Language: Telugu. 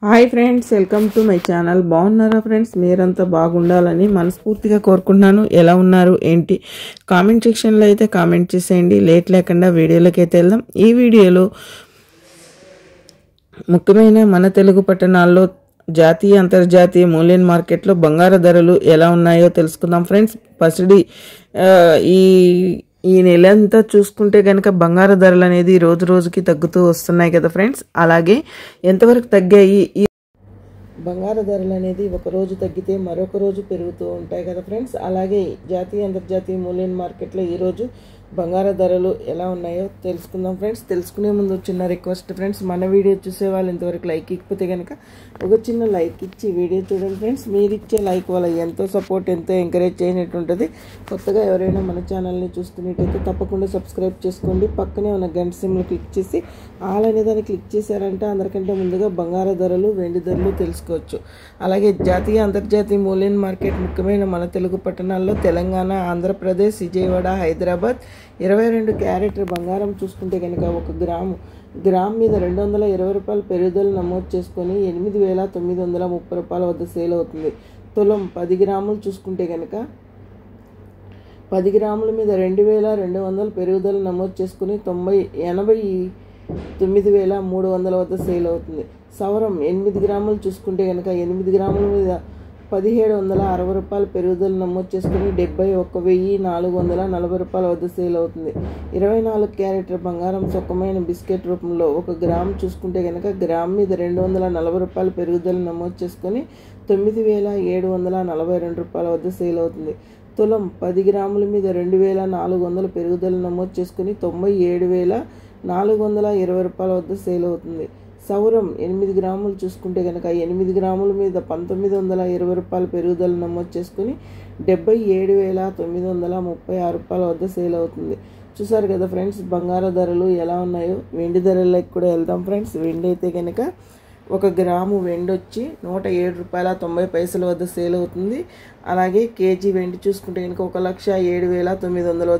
Hi friends, welcome to my channel. బాగున్నారా ఫ్రెండ్స్? మీరంతా బాగుండాలని మనస్ఫూర్తిగా కోరుకుంటున్నాను. ఎలా ఉన్నారు ఏంటి కామెంట్ సెక్షన్లో అయితే కామెంట్ చేసేయండి. లేట్ లేకుండా వీడియోలోకి అయితే వెళ్దాం. ఈ వీడియోలో ముఖ్యమైన మన తెలుగు పట్టణాల్లో జాతీయ అంతర్జాతీయ మూల్యం మార్కెట్లో బంగారు ధరలు ఎలా ఉన్నాయో తెలుసుకుందాం ఫ్రెండ్స్. పసిడి ఈ నెల అంతా చూసుకుంటే కనుక బంగారు ధరలు అనేది రోజు రోజుకి తగ్గుతూ వస్తున్నాయి కదా ఫ్రెండ్స్. అలాగే ఎంతవరకు తగ్గాయి ఈ బంగారు ధరలు అనేది ఒక రోజు తగ్గితే మరొక రోజు పెరుగుతూ ఉంటాయి కదా ఫ్రెండ్స్. అలాగే జాతీయ అంతర్జాతీయ మూల్యం మార్కెట్లో ఈరోజు బంగారు ధరలు ఎలా ఉన్నాయో తెలుసుకుందాం ఫ్రెండ్స్. తెలుసుకునే ముందు చిన్న రిక్వెస్ట్ ఫ్రెండ్స్, మన వీడియో చూసే వాళ్ళు ఇంతవరకు లైక్ ఇకపోతే కనుక ఒక చిన్న లైక్ ఇచ్చి వీడియో చూడండి ఫ్రెండ్స్. మీరు ఇచ్చే లైక్ వల్ల ఎంతో సపోర్ట్, ఎంతో ఎంకరేజ్ చేయనట్టు ఉంటుంది. కొత్తగా ఎవరైనా మన ఛానల్ని చూస్తున్నట్టయితే తప్పకుండా సబ్స్క్రైబ్ చేసుకోండి. పక్కనే ఉన్న గంట సింబల్ క్లిక్ చేసి ఆల్ అనే దాన్ని క్లిక్ చేశారంటే అందరికంటే ముందుగా బంగారు ధరలు, వెండి ధరలు తెలుసుకోవచ్చు. అలాగే జాతీయ అంతర్జాతీయ మూల్యం మార్కెట్ ముఖ్యమైన మన తెలుగు పట్టణాల్లో తెలంగాణ, ఆంధ్రప్రదేశ్, విజయవాడ, హైదరాబాద్ 22 క్యారెట్ బంగారం చూసుకుంటే కనుక ఒక గ్రామ్ మీద 220 రూపాయల పెరుగుదల నమోదు చేసుకొని 8,930 రూపాయల వద్ద సేల్ అవుతుంది. తులం 10 గ్రాములు చూసుకుంటే కనుక 10 గ్రాముల మీద 2,200 పెరుగుదల నమోదు చేసుకుని 89,300 వద్ద సేల్ అవుతుంది. సవరం 8 గ్రాములు చూసుకుంటే కనుక 8 గ్రాముల మీద 1,760 రూపాయల పెరుగుదల నమోదు చేసుకుని 71,440 రూపాయల వద్ద సేల్ అవుతుంది. 24 క్యారెట్ బంగారం సుఖమైన బిస్కెట్ రూపంలో 1 గ్రామ్ చూసుకుంటే కనుక గ్రామ్ మీద 240 రూపాయల పెరుగుదల నమోదు చేసుకుని 9,742 రూపాయల వద్ద సేల్ అవుతుంది. తులం 10 గ్రాముల మీద 2,400 పెరుగుదల నమోదు చేసుకుని 97,420 రూపాయల వద్ద సేల్ అవుతుంది. సౌరం 8 గ్రాములు చూసుకుంటే కనుక 8 గ్రాముల మీద 1,920 రూపాయల పెరుగుదల నమోదు చేసుకుని 77,936 రూపాయల వద్ద సేల్ అవుతుంది. చూసారు కదా ఫ్రెండ్స్ బంగారు ధరలు ఎలా ఉన్నాయో. వెండి ధరలకు కూడా వెళ్దాం ఫ్రెండ్స్. వెండి అయితే కనుక 1 గ్రాము వెండి వచ్చి 107 రూపాయల 90 పైసల వద్ద సేల్ అవుతుంది. అలాగే కేజీ వెండి చూసుకుంటే కనుక 1,07,900